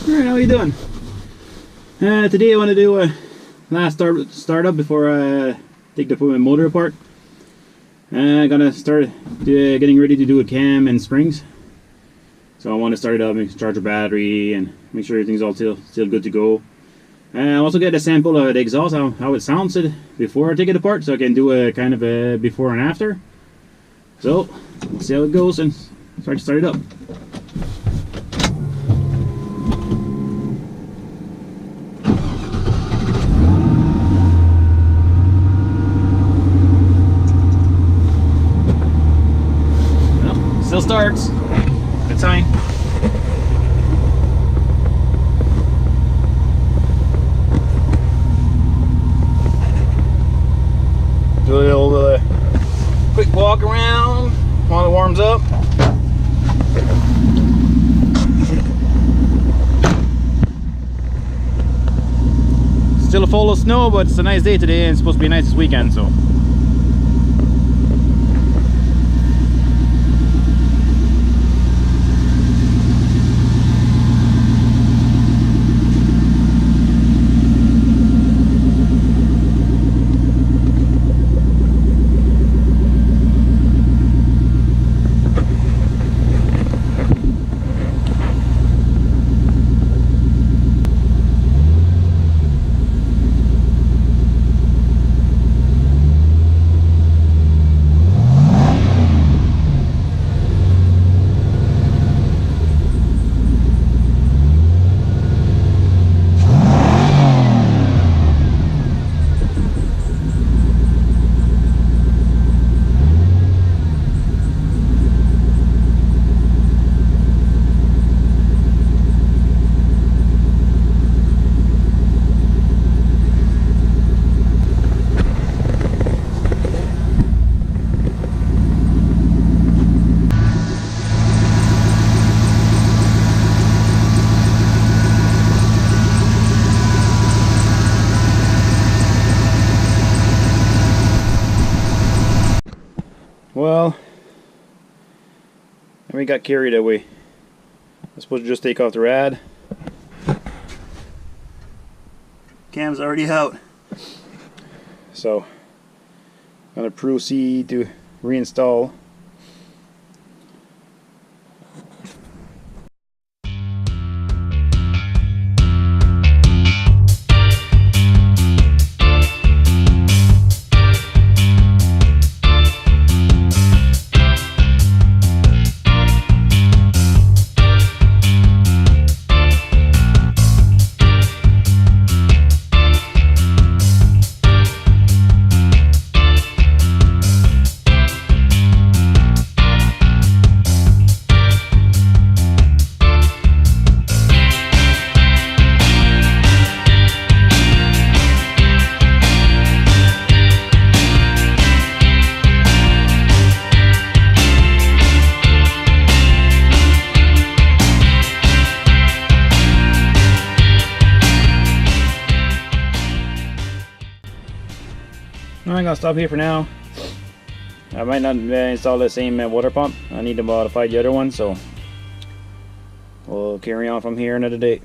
Alright, how you doing? Today I want to do a last startup before I take the motor apart. I'm gonna start getting ready to do a cam and springs. So I want to start it up, charge the battery, and make sure everything's all still good to go. I also get a sample of the exhaust, how it sounds before I take it apart, so I can do a kind of a before and after. So we'll see how it goes and start it up. Still starts. Good sign. Do a little quick walk around while it warms up. Still full of snow, but it's a nice day today and it's supposed to be nice this weekend, so. Well, and we got carried away. I'm supposed to just take off the rad. Cam's already out. So, I'm gonna proceed to reinstall. I'm gonna stop here for now. I might not install the same water pump. I need to modify the other one, so we'll carry on from here another day.